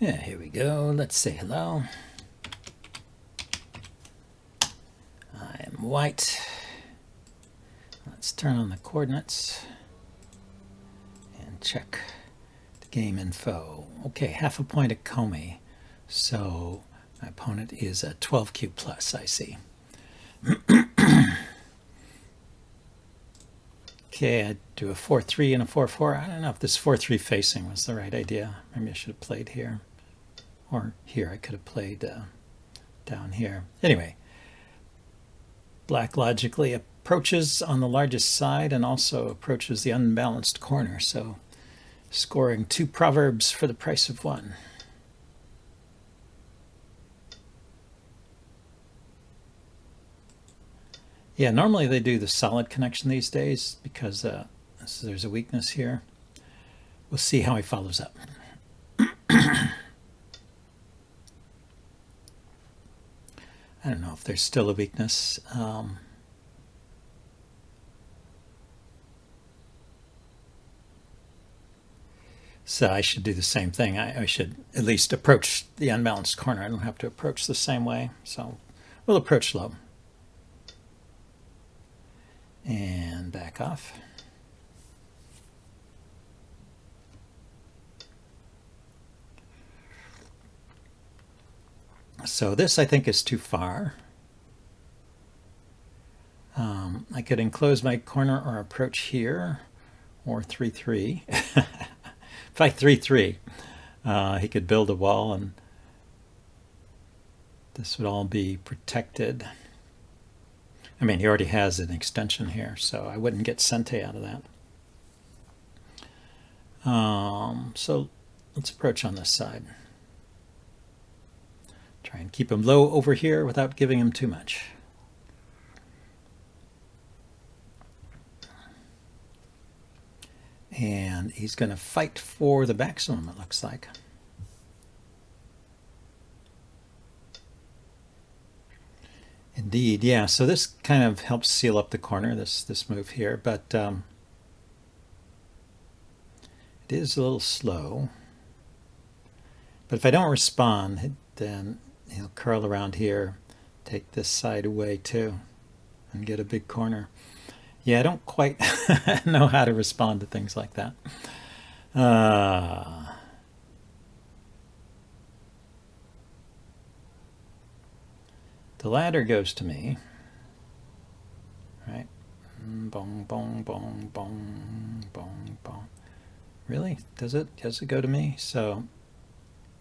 Yeah, here we go. Let's say hello. I am white. Let's turn on the coordinates and check the game info. Okay, half a point of Comey. So my opponent is a 12Q plus, I see. Okay, I do a 4-3 and a 4-4. I don't know if this 4-3 facing was the right idea. Maybe I should have played here. Or here, I could have played down here. Anyway, black logically approaches on the largest side and also approaches the unbalanced corner. So scoring 2 proverbs for the price of 1. Yeah, normally they do the solid connection these days because there's a weakness here. We'll see how he follows up. I don't know if there's still a weakness. So I should do the same thing. I should at least approach the unbalanced corner. I don't have to approach the same way. So we'll approach low. And back off. So this, I think, is too far. I could enclose my corner or approach here, or 3-3. If I 3-3, he could build a wall, and this would all be protected. I mean, he already has an extension here, so I wouldn't get Sente out of that. So let's approach on this side. Try and keep him low over here without giving him too much. And he's going to fight for the maximum, it looks like. Indeed, yeah. So this kind of helps seal up the corner, this move here, but it is a little slow. But if I don't respond, then he'll curl around here, take this side away too, and get a big corner. Yeah, I don't quite know how to respond to things like that. The ladder goes to me, right? Bong, bong, bong, bong, bong, bong. Really? Does it go to me? So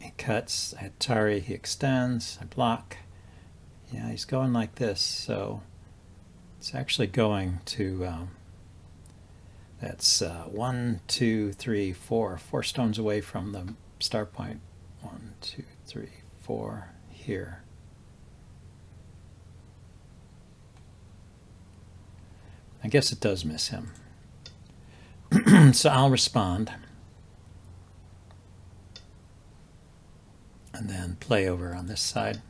he cuts, I Atari, he extends, I block. Yeah, he's going like this, so it's actually going to, that's 1, 2, 3, 4 stones away from the star point. 1, 2, 3, 4 here. I guess it does miss him. So I'll respond. And then play over on this side.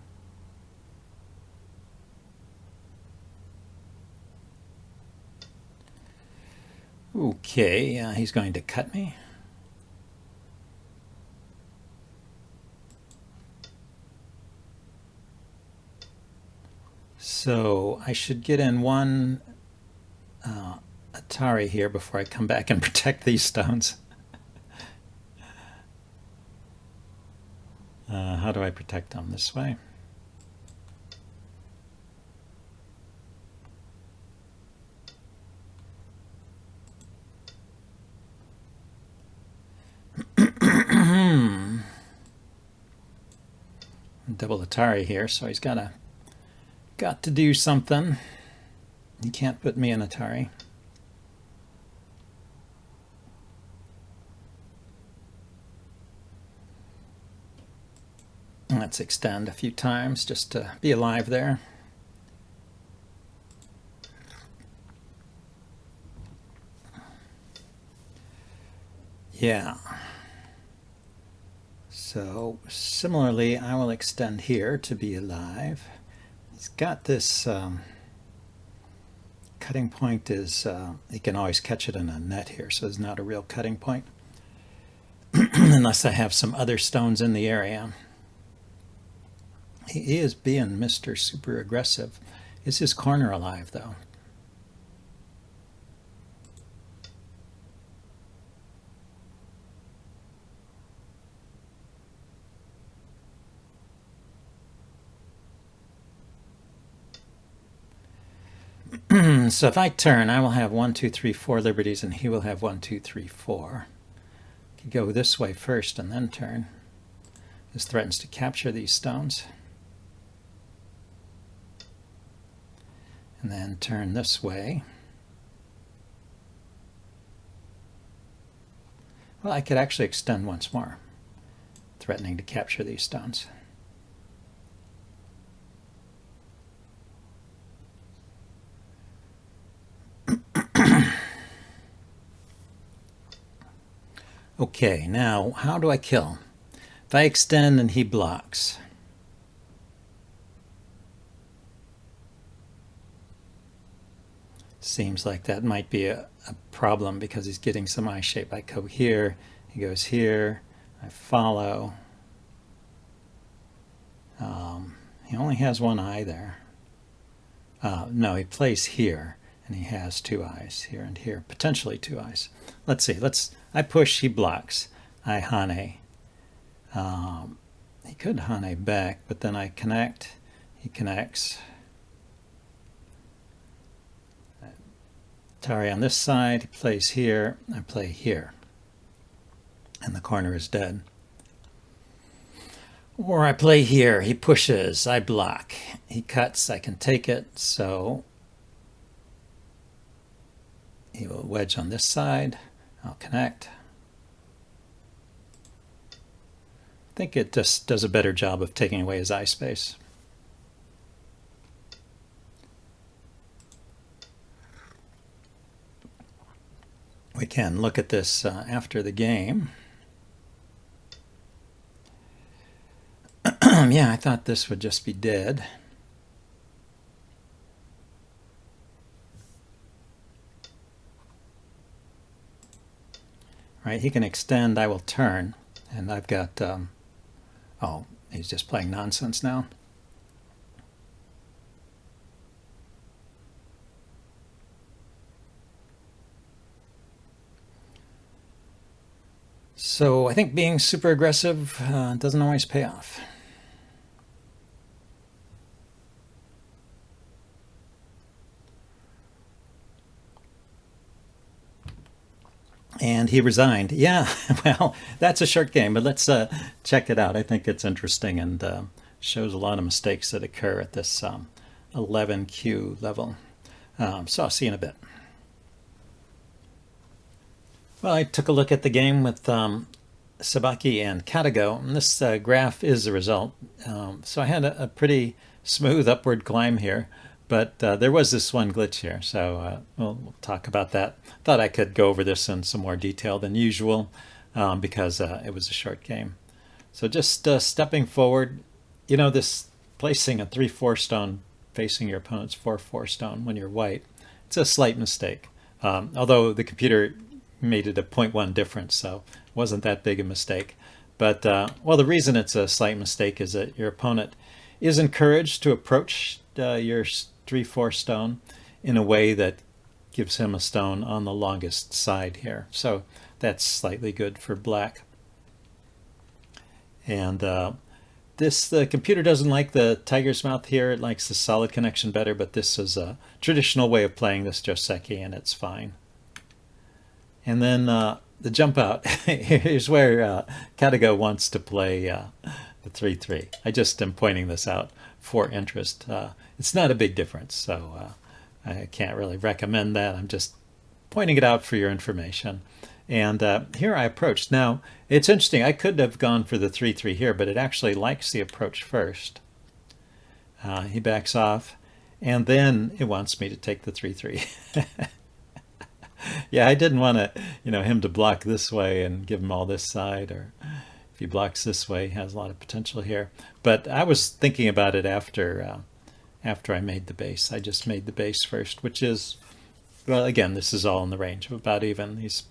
Okay, he's going to cut me. So I should get in one Atari here before I come back and protect these stones. How do I protect them? This way? Double Atari here, so he's got to do something. He can't put me in Atari. Let's extend a few times just to be alive there. Yeah. So similarly, I will extend here to be alive. He's got this cutting point is, he can always catch it in a net here, so it's not a real cutting point. unless I have some other stones in the area. He is being Mr. Super Aggressive. Is his corner alive, though? So if I turn, I will have 1, 2, 3, 4 liberties, and he will have 1, 2, 3, 4. Could go this way first and then turn. This threatens to capture these stones. And then turn this way. Well, I could actually extend once more, threatening to capture these stones. Okay, now how do I kill? If I extend and he blocks, seems like that might be a problem because he's getting some eye shape. I go here, he goes here, I follow. He only has one eye there. No, he plays here, and he has 2 eyes here and here, potentially 2 eyes. Let's see. I push, he blocks. I hane. He could hane back, but then I connect. He connects. Tari on this side, he plays here. I play here, and the corner is dead. Or I play here, he pushes, I block. He cuts, I can take it, so he will wedge on this side. I'll connect. I think it just does a better job of taking away his eye space. We can look at this after the game. Yeah, I thought this would just be dead. Right, he can extend, I will turn. And I've got, oh, he's just playing nonsense now. So I think being super aggressive doesn't always pay off. And he resigned. Yeah, well, that's a short game, but let's check it out. I think it's interesting and shows a lot of mistakes that occur at this 11Q level. So I'll see you in a bit. Well, I took a look at the game with Sabaki and Katago, and this graph is the result. So I had a pretty smooth upward climb here. But there was this one glitch here, so we'll talk about that. Thought I could go over this in some more detail than usual because it was a short game. So just stepping forward, you know, this placing a 3-4 stone facing your opponent's 4-4 stone when you're white, it's a slight mistake. Although the computer made it a 0.1 difference, so it wasn't that big a mistake. But, well, the reason it's a slight mistake is that your opponent is encouraged to approach your 3-4 stone in a way that gives him a stone on the longest side here. So that's slightly good for black. And the computer doesn't like the tiger's mouth here. It likes the solid connection better, but this is a traditional way of playing this Joseki, and it's fine. And then the jump out. Here's where Katago wants to play the 3-3. I just am pointing this out for interest. It's not a big difference, so I can't really recommend that. I'm just pointing it out for your information. And here I approached. Now, it's interesting. I could have gone for the 3-3 here, but it actually likes the approach first. He backs off, and then it wants me to take the 3-3. Yeah, I didn't want to, him to block this way and give him all this side, or if he blocks this way, he has a lot of potential here. But I was thinking about it after I made the base. I just made the base first, which is, well, again, this is all in the range of about even. He's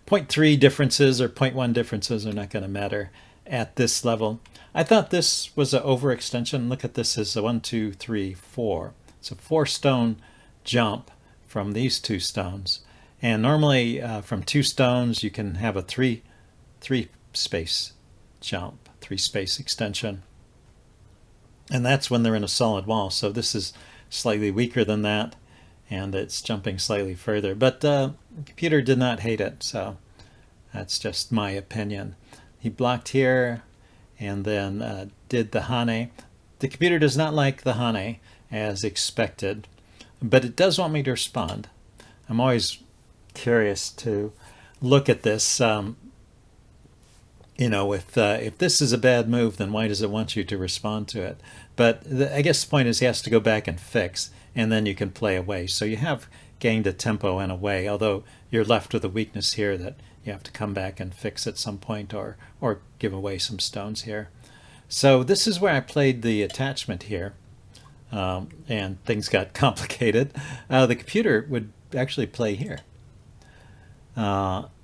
0.3 differences or 0.1 differences are not going to matter at this level. I thought this was an overextension. Look at this as a 1, 2, 3, 4. It's a 4-stone jump from these 2 stones. And normally from 2 stones you can have a 3 space jump, 3 space extension. And that's when they're in a solid wall. So this is slightly weaker than that, and it's jumping slightly further. But the computer did not hate it, so that's just my opinion. He blocked here and then did the Hane. The computer does not like the Hane as expected, but it does want me to respond. I'm always curious to look at this. You know, if this is a bad move, then why does it want you to respond to it? But I guess the point is he has to go back and fix, and then you can play away. So you have gained a tempo and a way, although you're left with a weakness here that you have to come back and fix at some point, or give away some stones here. So this is where I played the attachment here, and things got complicated. The computer would actually play here.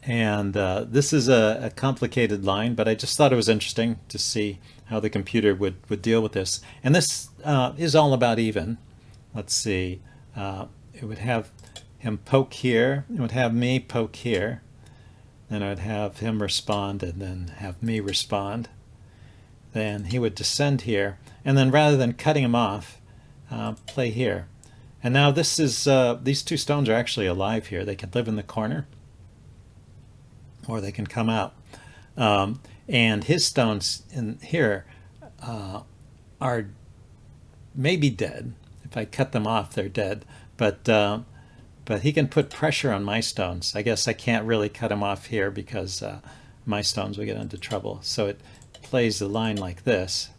This is a complicated line, but I just thought it was interesting to see how the computer would deal with this. And this is all about even. Let's see. It would have him poke here. It would have me poke here. Then I would have him respond and then have me respond. Then he would descend here. And then rather than cutting him off, play here. And now this is these 2 stones are actually alive here. They can live in the corner, or they can come out. And his stones in here are maybe dead. If I cut them off, they're dead. But he can put pressure on my stones. I guess I can't really cut him off here because my stones will get into trouble. So it plays the line like this.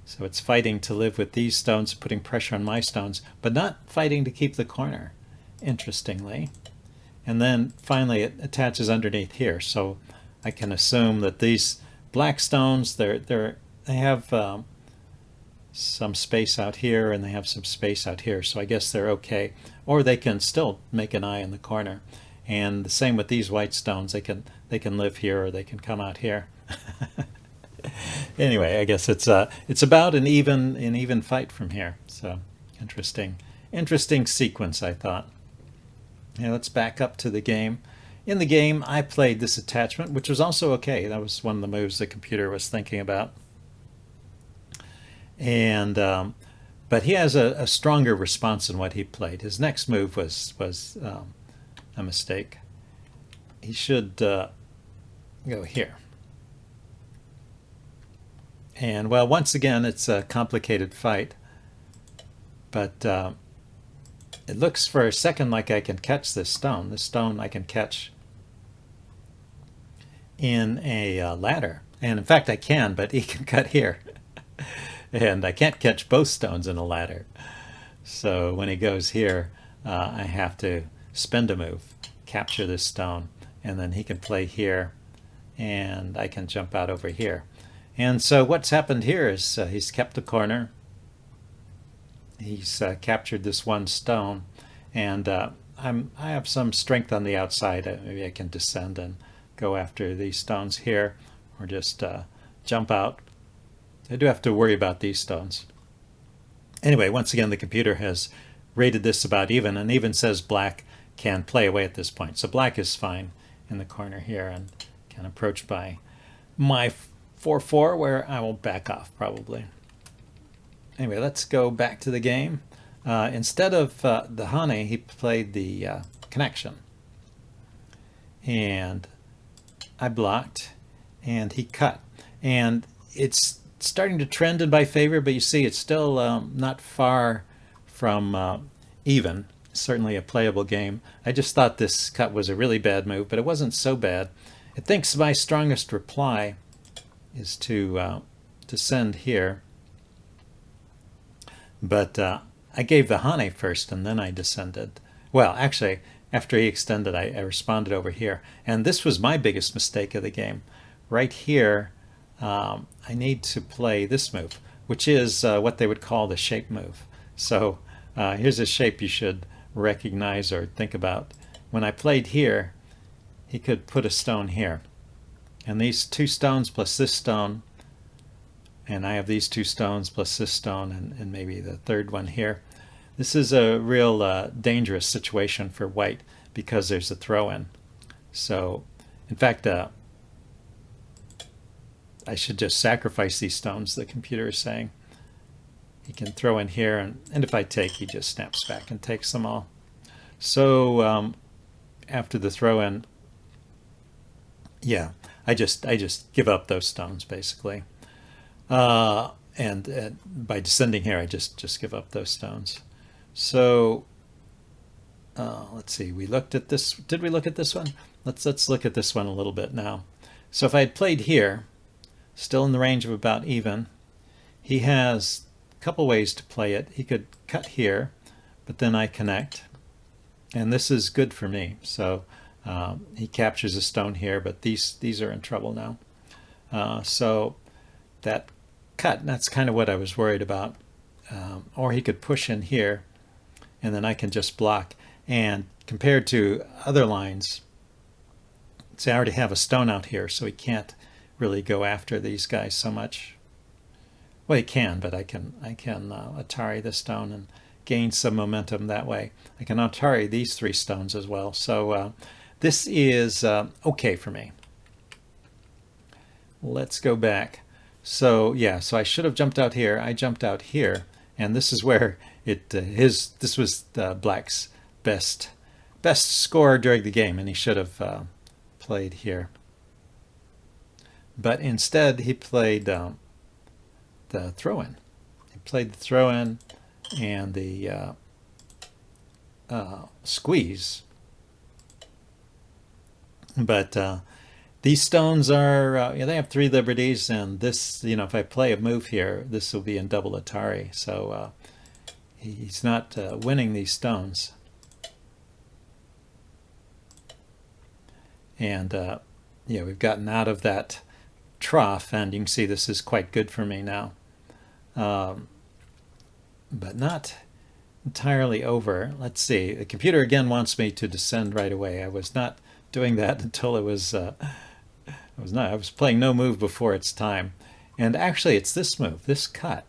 So it's fighting to live with these stones, putting pressure on my stones, but not fighting to keep the corner, interestingly. And then finally it attaches underneath here. So I can assume that these black stones, they have some space out here and they have some space out here. So I guess they're okay. Or they can still make an eye in the corner. And the same with these white stones. They can live here or they can come out here. Anyway, I guess it's about an even fight from here. So interesting sequence, I thought. Now let's back up to the game. In the game, I played this attachment, which was also okay. That was one of the moves the computer was thinking about. And but he has a stronger response than what he played. His next move was a mistake. He should go here. And well, once again, it's a complicated fight, but it looks for a second like I can catch this stone. This stone I can catch in a ladder. And in fact, I can, but he can cut here. And I can't catch both stones in a ladder. So when he goes here, I have to spend a move, capture this stone, and then he can play here, and I can jump out over here. And so what's happened here is he's kept the corner. He's captured this one stone, and I have some strength on the outside. Maybe I can descend and go after these stones here, or just jump out. I do have to worry about these stones. Anyway, once again, the computer has rated this about even, and even says black can play away at this point. So black is fine in the corner here and can approach by my 4-4, where I will back off probably. Anyway, let's go back to the game. Instead of the Hane, he played the connection. And I blocked, and he cut. And it's starting to trend in my favor, but you see it's still not far from even. Certainly a playable game. I just thought this cut was a really bad move, but it wasn't so bad. It thinks my strongest reply is to descend here. But I gave the Hane first, and then I descended. Well, actually, after he extended, I responded over here. And this was my biggest mistake of the game. Right here, I need to play this move, which is what they would call the shape move. So here's a shape you should recognize or think about. When I played here, he could put a stone here. And these two stones plus this stone, and I have these two stones plus this stone and maybe the third one here. This is a real dangerous situation for white because there's a throw-in. So, in fact, I should just sacrifice these stones, the computer is saying. He can throw in here, and if I take, he just snaps back and takes them all. So, after the throw-in, yeah, I just give up those stones, basically. And by descending here, I just give up those stones. So let's see. We looked at this. Did we look at this one? Let's look at this one a little bit now. So if I had played here, still in the range of about even, he has a couple ways to play it. He could cut here, but then I connect, and this is good for me. So he captures a stone here, but these are in trouble now. So that cut, that's kind of what I was worried about. Or he could push in here, and then I can just block. And compared to other lines, see, I already have a stone out here, so he can't really go after these guys so much. Well, he can, but I can Atari the stone and gain some momentum that way. I can Atari these three stones as well. So this is okay for me. Let's go back. So yeah, so I should have jumped out here. I jumped out here, and this is where this was Black's best score during the game, and he should have played here. But instead, he played the throw-in. He played the throw-in and the squeeze. But these stones are, they have 3 liberties, and this, if I play a move here, this will be in double Atari. So he's not winning these stones. And we've gotten out of that trough, and you can see this is quite good for me now. But not entirely over. Let's see. The computer again wants me to descend right away. I was not doing that until it was I was playing no move before its time. And actually it's this move, this cut,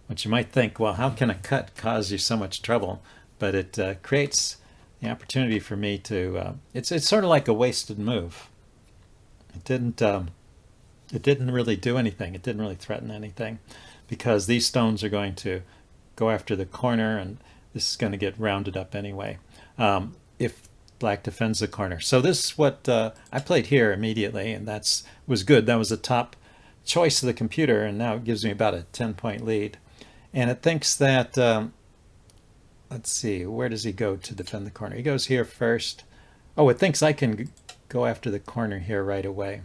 which you might think, well, how can a cut cause you so much trouble? But it creates the opportunity for me to it's sort of like a wasted move. It didn't really do anything. It didn't really threaten anything, because these stones are going to go after the corner, and this is going to get rounded up anyway if Black defends the corner. So this is what I played here immediately, and was good. That was the top choice of the computer, and now it gives me about a 10-point lead. And it thinks that, let's see, where does he go to defend the corner? He goes here first. Oh, it thinks I can go after the corner here right away.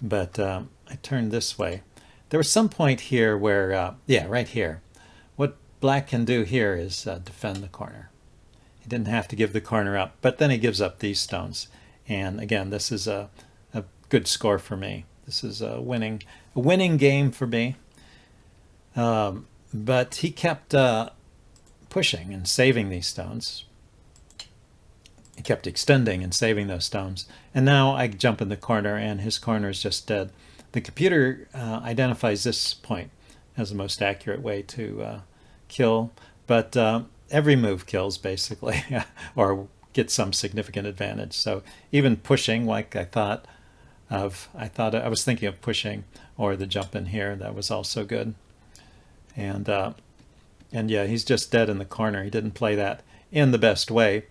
But I turned this way. There was some point here where, yeah, right here. What Black can do here is defend the corner. He didn't have to give the corner up, but then he gives up these stones. And again, this is a good score for me. This is a winning game for me. But he kept pushing and saving these stones. He kept extending and saving those stones. And now I jump in the corner, and his corner is just dead. The computer identifies this point as the most accurate way to kill, but every move kills, basically, or gets some significant advantage. So even pushing, like I was thinking of pushing, or the jump in here, that was also good. And yeah, he's just dead in the corner. He didn't play that in the best way,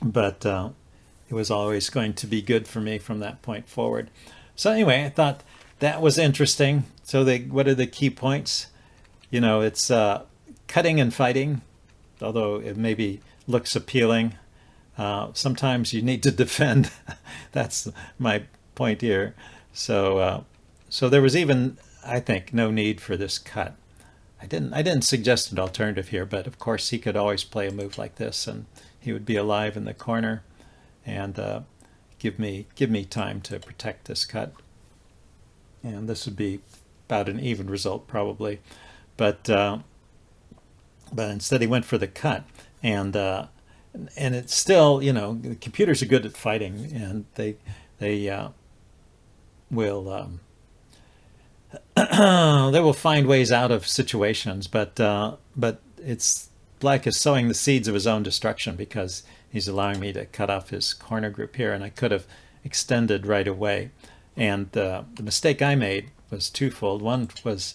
but it was always going to be good for me from that point forward. So anyway, I thought that was interesting. So what are the key points? It's cutting and fighting, although it maybe looks appealing. Sometimes you need to defend. That's my point here. So there was even, I think, no need for this cut. I didn't suggest an alternative here, but of course he could always play a move like this, and he would be alive in the corner, and give me time to protect this cut. And this would be about an even result probably, but instead he went for the cut, and and it's still, you know, the computers are good at fighting, and they will they will find ways out of situations, but it's Black is sowing the seeds of his own destruction because he's allowing me to cut off his corner group here, and I could have extended right away. And the mistake I made was twofold. One was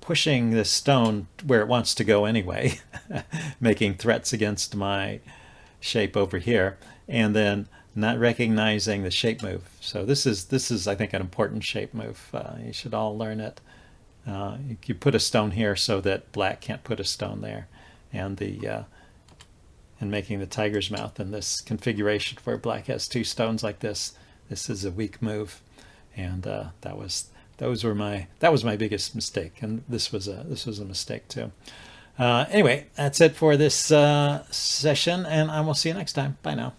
pushing this stone where it wants to go anyway, making threats against my shape over here, and then not recognizing the shape move. So this is I think an important shape move. You should all learn it. You put a stone here so that Black can't put a stone there, and and making the tiger's mouth in this configuration where Black has two stones like this. This is a weak move, and that was my biggest mistake, and this was a mistake too. Anyway, that's it for this session, and I will see you next time. Bye now.